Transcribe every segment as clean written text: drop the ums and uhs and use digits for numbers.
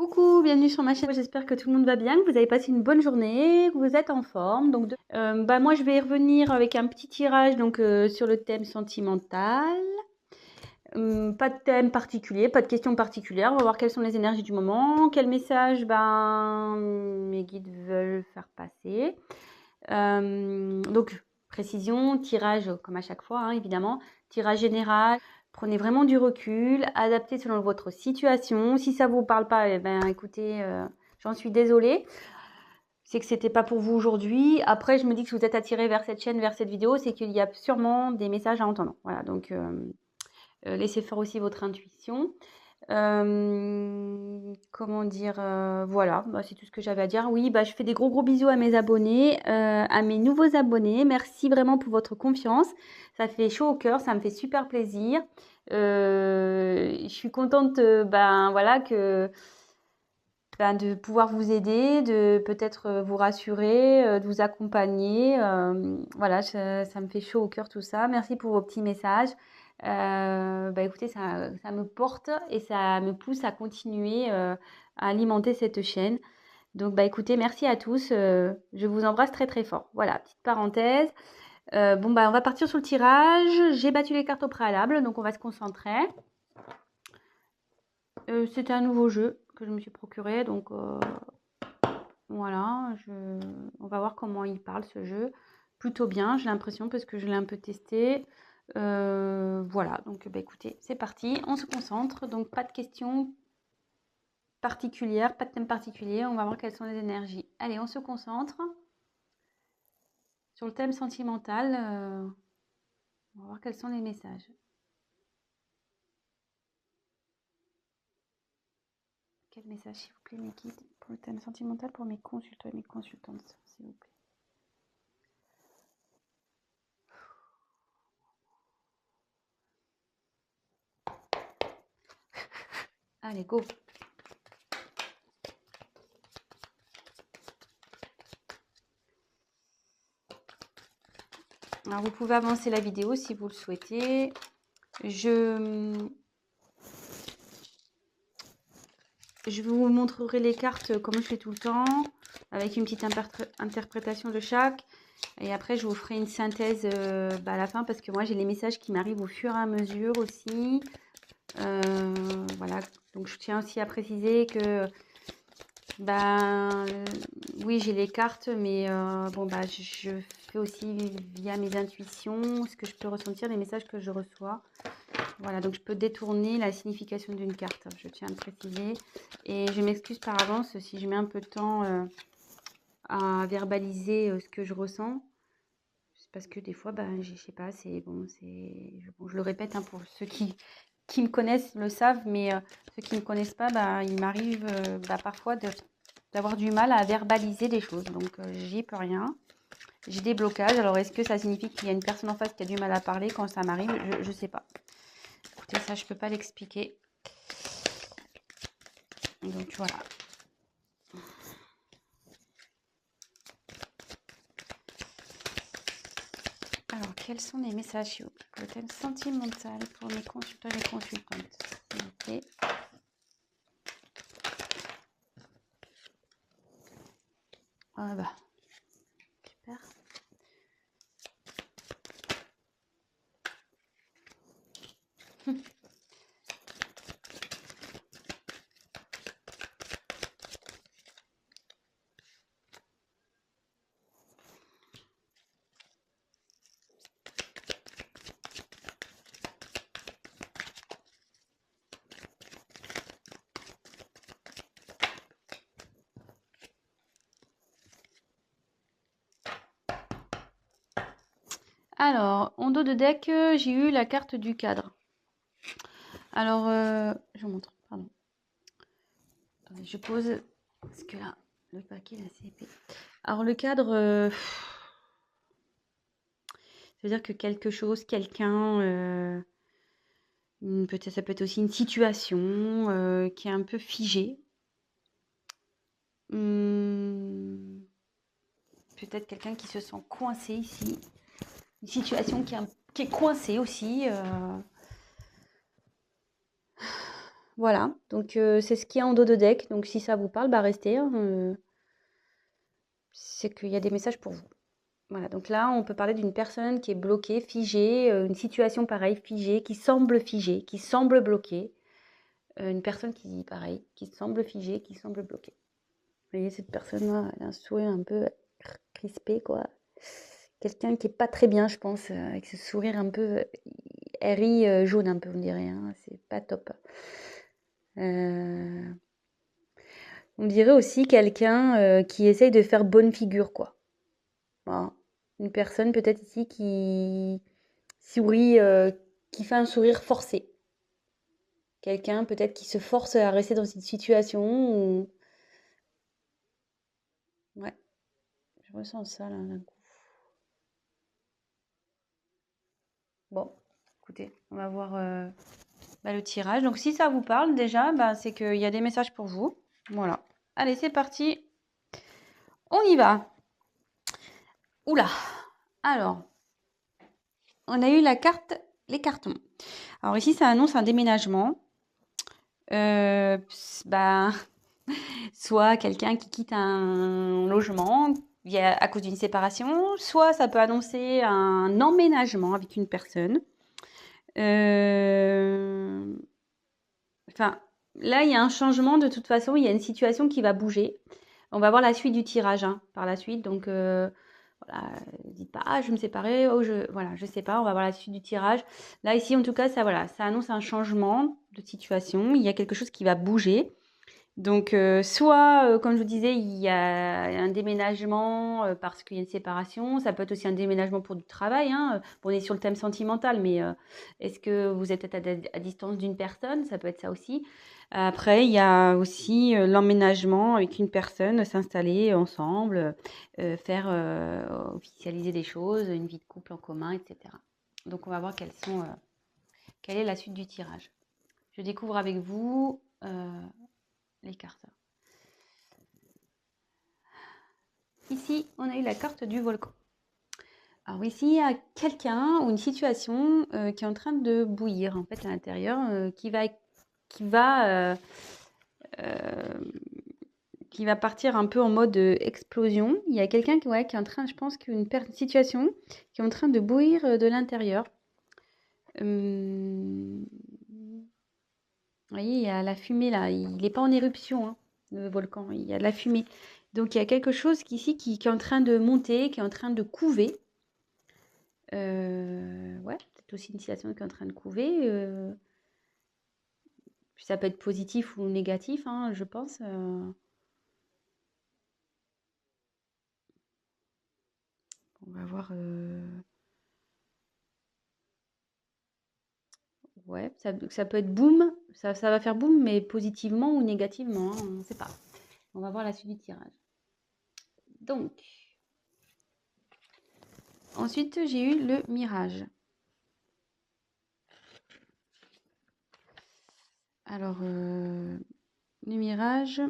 Coucou, bienvenue sur ma chaîne. J'espère que tout le monde va bien, que vous avez passé une bonne journée, que vous êtes en forme. Donc, moi, je vais revenir avec un petit tirage sur le thème sentimental. Pas de thème particulier, pas de questions particulières. On va voir quelles sont les énergies du moment, quel message mes guides veulent faire passer. Donc, précision, tirage comme à chaque fois, hein, évidemment, tirage général. Prenez vraiment du recul, adaptez selon votre situation. Si ça vous parle pas, eh ben, écoutez, j'en suis désolée. C'est que c'était pas pour vous aujourd'hui. Après, je me dis que si vous êtes attiré vers cette chaîne, vers cette vidéo, c'est qu'il y a sûrement des messages à entendre. Voilà, donc laissez faire aussi votre intuition. Comment dire, voilà, c'est tout ce que j'avais à dire. Oui, je fais des gros bisous à mes abonnés, à mes nouveaux abonnés. Merci vraiment pour votre confiance. Ça fait chaud au cœur, ça me fait super plaisir. Je suis contente, voilà, de pouvoir vous aider, de peut-être vous rassurer, de vous accompagner. Voilà, ça me fait chaud au cœur tout ça. Merci pour vos petits messages. Écoutez, ça me porte et ça me pousse à continuer à alimenter cette chaîne. Donc, écoutez, merci à tous. Je vous embrasse très fort. Voilà, petite parenthèse. On va partir sur le tirage. J'ai battu les cartes au préalable, donc on va se concentrer. C'était un nouveau jeu que je me suis procuré, donc voilà, on va voir comment il parle ce jeu. Plutôt bien, j'ai l'impression, parce que je l'ai un peu testé. Voilà, donc écoutez, c'est parti, on se concentre. Donc pas de questions particulières, pas de thème particulier. On va voir quelles sont les énergies. Allez, on se concentre sur le thème sentimental. On va voir quels sont les messages. Quel message, s'il vous plaît, mes guides, pour le thème sentimental, pour mes consultants et mes consultantes, s'il vous plaît. Allez, go. Alors, vous pouvez avancer la vidéo si vous le souhaitez. Je vous montrerai les cartes comme je fais tout le temps, avec une petite interprétation de chaque. Et après, je vous ferai une synthèse à la fin, parce que moi, j'ai les messages qui m'arrivent au fur et à mesure aussi. Voilà, donc je tiens aussi à préciser que oui, j'ai les cartes, mais je fais aussi via mes intuitions ce que je peux ressentir, les messages que je reçois. Voilà, donc je peux détourner la signification d'une carte, je tiens à le préciser. Et je m'excuse par avance si je mets un peu de temps à verbaliser ce que je ressens. C'est parce que des fois, je sais pas, je le répète, hein, pour ceux qui me connaissent le savent, mais ceux qui ne me connaissent pas, il m'arrive parfois d'avoir du mal à verbaliser des choses. Donc, j'y peux rien. J'ai des blocages. Alors, est-ce que ça signifie qu'il y a une personne en face qui a du mal à parler quand ça m'arrive? Je sais pas. Écoutez, ça, je peux pas l'expliquer. Donc, voilà. Alors, quels sont les messages pour le thème sentimental pour mes consultants et consultantes, s'il vous plaît? Super. Alors, en dos de deck, j'ai eu la carte du cadre. Alors, je vous montre, pardon. Attendez, je pose, parce que là, le paquet est assez épais. Alors, le cadre, ça veut dire que quelque chose, quelqu'un, peut-être, ça peut être aussi une situation qui est un peu figée. Peut-être quelqu'un qui se sent coincé ici. Une situation qui est coincée aussi. Voilà, donc c'est ce qu'il y a en dos de deck. Donc si ça vous parle, bah restez, hein, c'est qu'il y a des messages pour vous. Voilà, donc là, on peut parler d'une personne qui est bloquée, figée, une situation pareille, figée, qui semble bloquée. Une personne qui, pareil, qui semble figée, qui semble bloquée. Vous voyez, cette personne-là, elle a un sourire un peu crispé, quoi. Quelqu'un qui est pas très bien, je pense, avec ce sourire un peu elle rit jaune un peu, on dirait, hein. C'est pas top. Euh, on dirait aussi quelqu'un qui essaye de faire bonne figure, quoi. Voilà. Une personne peut-être ici qui sourit, qui fait un sourire forcé. Quelqu'un peut-être qui se force à rester dans une situation où... Ouais, je ressens ça là d'un coup. Bon, écoutez, on va voir le tirage. Donc si ça vous parle déjà, c'est qu'il y a des messages pour vous. Voilà. Allez, c'est parti. On y va. Oula. Alors, on a eu la carte, les cartons. Alors ici, ça annonce un déménagement. Euh, bah, soit quelqu'un qui quitte un logement à cause d'une séparation, soit ça peut annoncer un emménagement avec une personne. Enfin, là, il y a un changement de toute façon, il y a une situation qui va bouger. On va voir la suite du tirage hein, par la suite. Donc, voilà, dites pas, ah, je vais me séparer, oh, voilà, je sais pas, on va voir la suite du tirage. Là, ici, en tout cas, voilà, ça annonce un changement de situation. Il y a quelque chose qui va bouger. Donc, soit, comme je vous disais, il y a un déménagement parce qu'il y a une séparation. Ça peut être aussi un déménagement pour du travail. Hein. Bon, on est sur le thème sentimental, mais est-ce que vous êtes à distance d'une personne? Ça peut être ça aussi. Après, il y a aussi l'emménagement avec une personne, s'installer ensemble, faire officialiser des choses, une vie de couple en commun, etc. Donc, on va voir quelle est la suite du tirage. Je découvre avec vous les cartes. Ici, on a eu la carte du volcan. Alors ici, il y a quelqu'un ou une situation qui est en train de bouillir en fait à l'intérieur, euh, euh, qui va partir un peu en mode explosion. Il y a quelqu'un qui est en train, je pense qu'une situation qui est en train de bouillir de l'intérieur. Vous voyez, il y a la fumée là. Il n'est pas en éruption, hein, le volcan. Il y a de la fumée. Donc il y a quelque chose ici qui est en train de monter, qui est en train de couver. Ouais, peut-être aussi une situation qui est en train de couver. Ça peut être positif ou négatif, hein, je pense. On va voir. Ouais, ça peut être boum. Ça va faire boum, mais positivement ou négativement, hein, on ne sait pas. On va voir la suite du tirage. Donc, ensuite, j'ai eu le mirage. Alors, le mirage.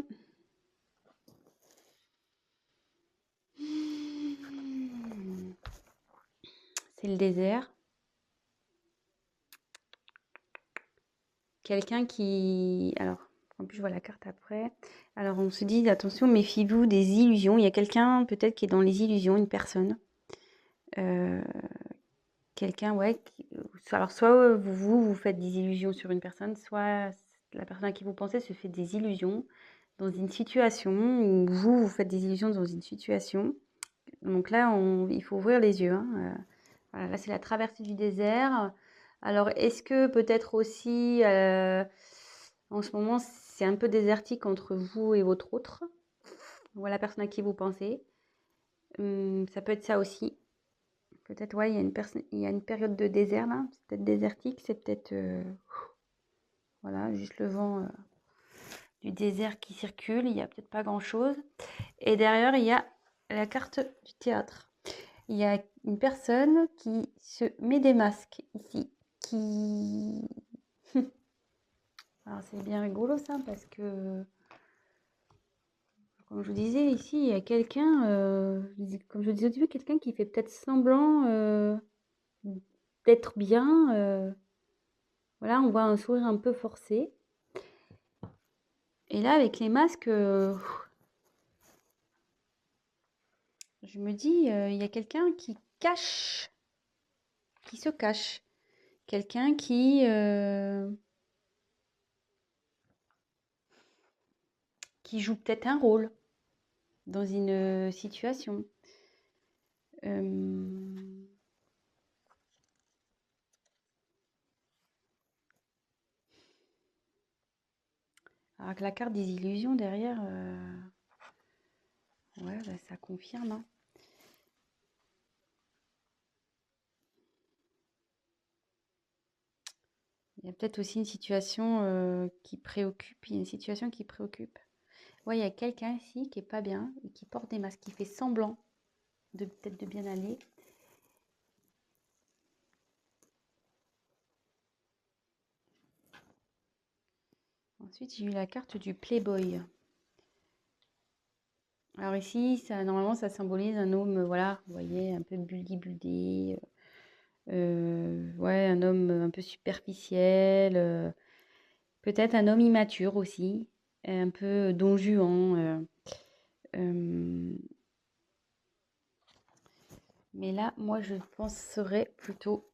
C'est le désert. Quelqu'un qui... Alors, en plus, je vois la carte après. Alors, on se dit, attention, méfiez-vous des illusions. Il y a quelqu'un peut-être qui est dans les illusions, une personne. Euh, quelqu'un, ouais. Alors, soit vous faites des illusions sur une personne, soit la personne à qui vous pensez se fait des illusions dans une situation, ou vous faites des illusions dans une situation. Donc là, il faut ouvrir les yeux. Hein. Voilà, là, c'est la traversée du désert. Alors, est-ce que peut-être aussi, en ce moment, c'est un peu désertique entre vous et votre autre, ou la personne à qui vous pensez? Ça peut être ça aussi. Peut-être, ouais, il y a une période de désert là. C'est peut-être désertique, c'est peut-être, voilà, juste le vent du désert qui circule. Il n'y a peut-être pas grand-chose. Et derrière, il y a la carte du théâtre. Il y a une personne qui se met des masques ici, qui... Alors c'est bien rigolo ça, parce que, comme je vous disais, ici, il y a quelqu'un, comme je vous disais au début, quelqu'un qui fait peut-être semblant d'être bien. Voilà, on voit un sourire un peu forcé. Et là, avec les masques, je me dis, il y a quelqu'un qui se cache. Quelqu'un qui joue peut-être un rôle dans une situation. Euh, alors que la carte des illusions derrière, ouais, bah, ça confirme, hein. Il y a peut-être aussi une situation qui préoccupe. Il y a une situation qui préoccupe. Ouais, il y a quelqu'un ici qui est pas bien et qui porte des masques, qui fait semblant de peut-être de bien aller. Ensuite, j'ai eu la carte du Playboy. Alors ici, ça, normalement, ça symbolise un homme, voilà, vous voyez, un peu buldy-buldy. Ouais, un homme un peu superficiel. Peut-être un homme immature aussi, un peu don Juan. Euh, mais là, moi, je penserais plutôt.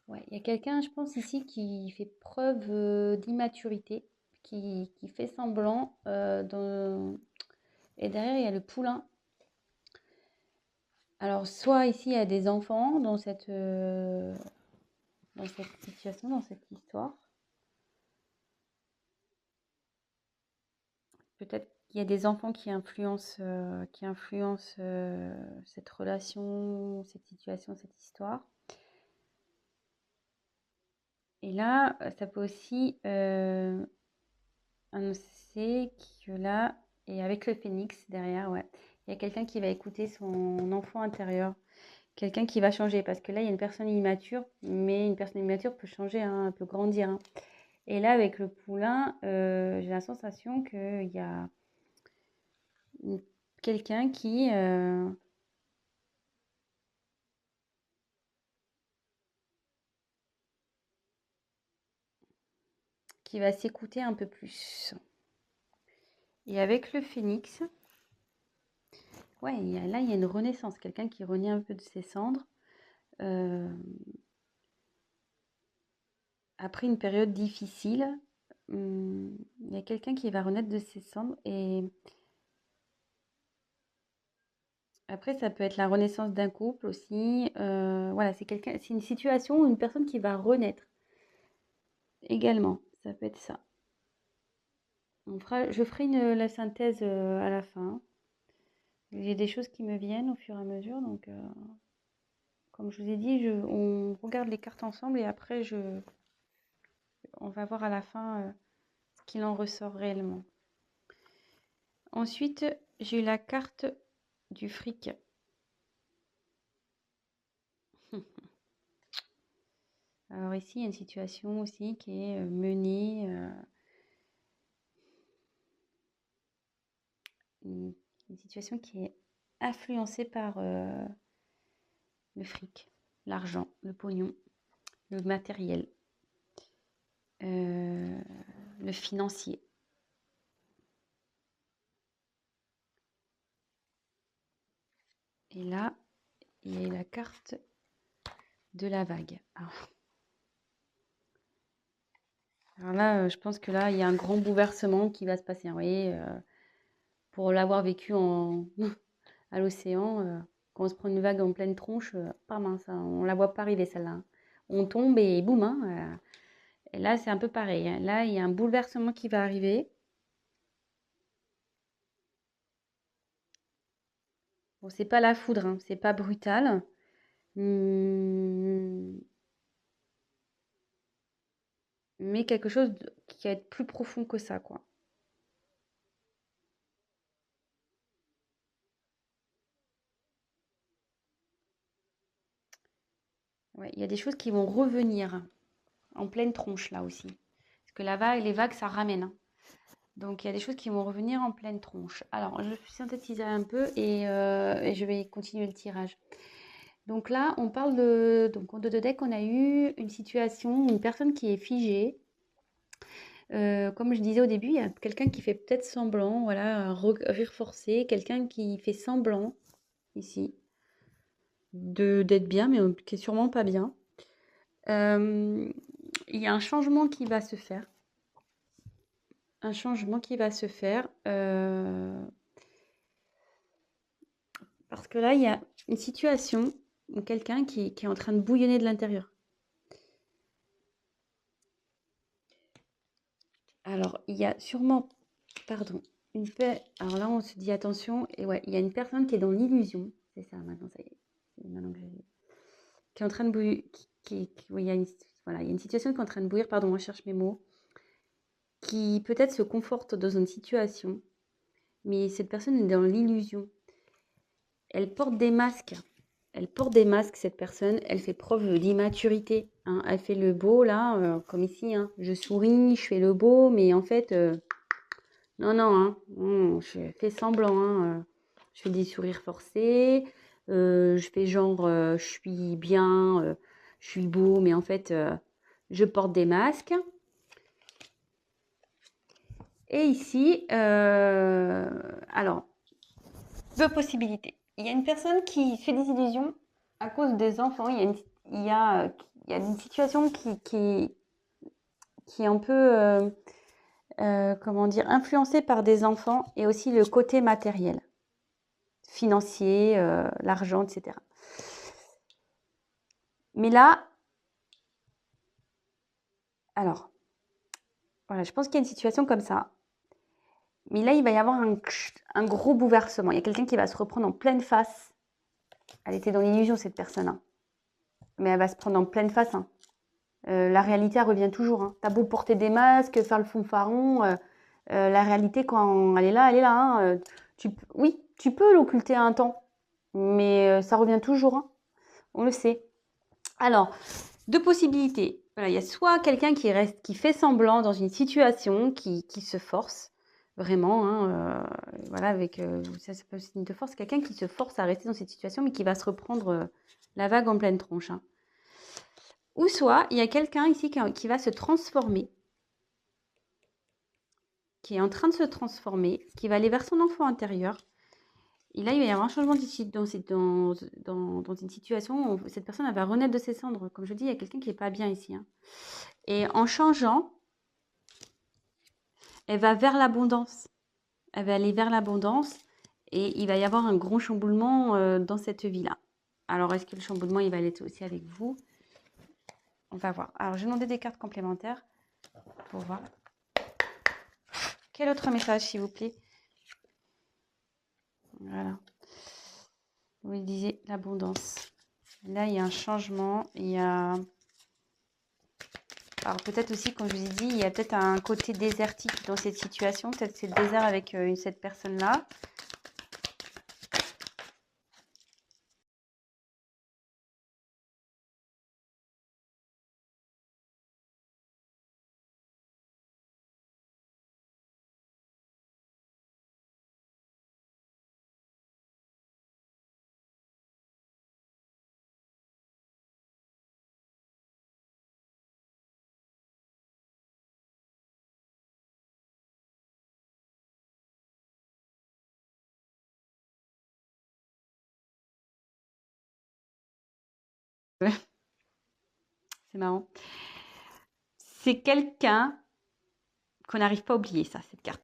Ouais, il y a quelqu'un, je pense, ici qui fait preuve d'immaturité, qui fait semblant. Et derrière, il y a le poulain. Alors, soit ici, il y a des enfants dans cette situation, dans cette histoire. Peut-être qu'il y a des enfants qui influencent cette relation, cette situation, cette histoire. Et là, ça peut aussi annoncer que là, et avec le phénix derrière, ouais, il y a quelqu'un qui va écouter son enfant intérieur, quelqu'un qui va changer, parce que là, il y a une personne immature, mais une personne immature peut changer, hein, peut grandir, hein. Et là, avec le poulain, j'ai la sensation qu'il y a quelqu'un qui va s'écouter un peu plus. Et avec le phénix, ouais, là, il y a une renaissance, quelqu'un qui renaît un peu de ses cendres. euh, Après une période difficile, il y a quelqu'un qui va renaître de ses cendres. Et après, ça peut être la renaissance d'un couple aussi. Voilà, c'est une situation ou une personne qui va renaître également. Ça peut être ça. Je ferai la synthèse à la fin. J'ai des choses qui me viennent au fur et à mesure. Donc, comme je vous ai dit, on regarde les cartes ensemble et après, on va voir à la fin ce qu'il en ressort réellement. Ensuite, j'ai eu la carte du fric. Alors ici, il y a une situation aussi qui est menée, une situation qui est influencée par le fric, l'argent, le pognon, le matériel, euh, le financier. Et là, il y a la carte de la vague. Alors là, je pense que là, il y a un grand bouleversement qui va se passer. Vous voyez, pour l'avoir vécu à l'océan, quand on se prend une vague en pleine tronche, pas mince, hein, on la voit pas arriver celle-là, hein. On tombe et boum, hein, et là, c'est un peu pareil, hein. Là, il y a un bouleversement qui va arriver. Bon, c'est pas la foudre, hein, c'est pas brutal. Hum, mais quelque chose qui va être plus profond que ça, quoi. Ouais, il y a des choses qui vont revenir en pleine tronche, là aussi. Parce que la vague, les vagues, ça ramène, hein. Donc, il y a des choses qui vont revenir en pleine tronche. Alors, je vais synthétiser un peu et je vais continuer le tirage. Donc là, on parle de... Donc, en deux decks, on a eu une situation, une personne qui est figée. Comme je disais au début, il y a quelqu'un qui fait peut-être semblant, voilà, un rire forcé, quelqu'un qui fait semblant, ici, d'être bien, mais qui est sûrement pas bien. Il y a un changement qui va se faire. Un changement qui va se faire. Parce que là, il y a une situation où quelqu'un qui est en train de bouillonner de l'intérieur. Alors, il y a sûrement, pardon, alors là, on se dit attention, et ouais, il y a une personne qui est dans l'illusion. C'est ça, maintenant, ça y est. C'est maintenant que qui est en train de bouillir, oui, voilà, il y a une situation qui est en train de bouillir, pardon, je cherche mes mots, qui peut-être se conforte dans une situation, mais cette personne est dans l'illusion. Elle porte des masques. Elle porte des masques, cette personne. Elle fait preuve d'immaturité, hein. Elle fait le beau, là, comme ici, hein. Je souris, je fais le beau, mais en fait, non, non, hein. Je fais semblant, hein. Je fais des sourires forcés. Je fais genre, je suis bien, je suis beau, mais en fait, je porte des masques. Et ici, alors, deux possibilités. Il y a une personne qui fait des illusions à cause des enfants. Il y a une situation qui est un peu, comment dire, influencée par des enfants et aussi le côté matériel, financier, l'argent, etc. Mais là, alors, voilà, je pense qu'il y a une situation comme ça. Mais là, il va y avoir un gros bouleversement. Il y a quelqu'un qui va se reprendre en pleine face. Elle était dans l'illusion, cette personne, hein. Mais elle va se prendre en pleine face, hein. La réalité, elle revient toujours, hein. T'as beau porter des masques, faire le fanfaron, la réalité, quand elle est là, hein. Oui, tu peux l'occulter un temps, mais ça revient toujours, hein. On le sait. Alors, deux possibilités. Voilà, il y a soit quelqu'un qui fait semblant dans une situation, qui se force vraiment, hein, voilà, ça peut être une de force, quelqu'un qui se force à rester dans cette situation, mais qui va se reprendre la vague en pleine tronche, hein. Ou soit, il y a quelqu'un ici qui va se transformer, qui est en train de se transformer, qui va aller vers son enfant intérieur. Et là, il va y avoir un changement dans une situation où cette personne elle va renaître de ses cendres. Comme je dis, il y a quelqu'un qui n'est pas bien ici, hein. Et en changeant, elle va vers l'abondance. Elle va aller vers l'abondance et il va y avoir un gros chamboulement dans cette vie-là. Alors, est-ce que le chamboulement, il va aller aussi avec vous? On va voir. Alors, je vais demander des cartes complémentaires pour voir. Quel autre message, s'il vous plaît? Voilà. Vous disiez l'abondance. Là, il y a un changement. Il y a... Alors, peut-être aussi, comme je vous ai dit, il y a peut-être un côté désertique dans cette situation. Peut-être c'est le désert avec cette personne-là. C'est marrant. C'est quelqu'un qu'on n'arrive pas à oublier, ça, cette carte.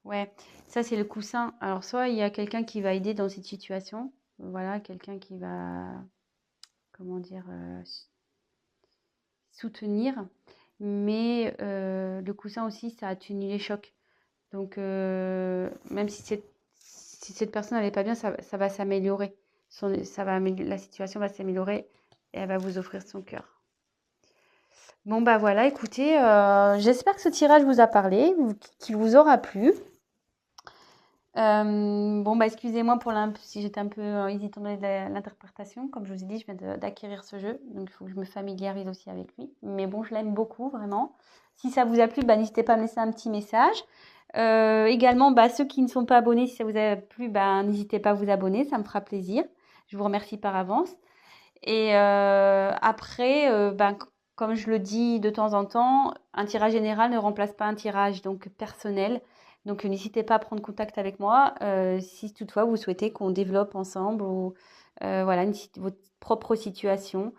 Ouais, ça c'est le coussin. Alors soit il y a quelqu'un qui va aider dans cette situation, voilà, quelqu'un qui va, comment dire, soutenir, mais le coussin aussi, ça atténue les chocs. Donc même si cette personne n'allait pas bien, ça va s'améliorer. La situation va s'améliorer et elle va vous offrir son cœur. Bon bah voilà, écoutez, j'espère que ce tirage vous a parlé, qu'il vous aura plu. Bon, bah, excusez-moi si j'étais un peu hésitante dans l'interprétation. Comme je vous ai dit, je viens d'acquérir ce jeu, donc il faut que je me familiarise aussi avec lui. Mais bon, je l'aime beaucoup, vraiment. Si ça vous a plu, bah, n'hésitez pas à me laisser un petit message. Également, bah, ceux qui ne sont pas abonnés, si ça vous a plu, bah, n'hésitez pas à vous abonner, ça me fera plaisir. Je vous remercie par avance. Et après, ben, comme je le dis de temps en temps, un tirage général ne remplace pas un tirage donc personnel. Donc n'hésitez pas à prendre contact avec moi si toutefois vous souhaitez qu'on développe ensemble ou voilà votre propre situation.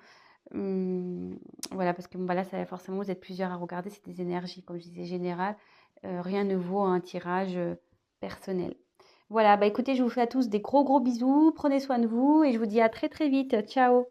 Voilà, parce que bon, bah, là, forcément, vous êtes plusieurs à regarder, c'est des énergies, comme je disais, générales. Rien ne vaut un tirage personnel. Voilà, bah écoutez, je vous fais à tous des gros gros bisous, prenez soin de vous et je vous dis à très très vite. Ciao!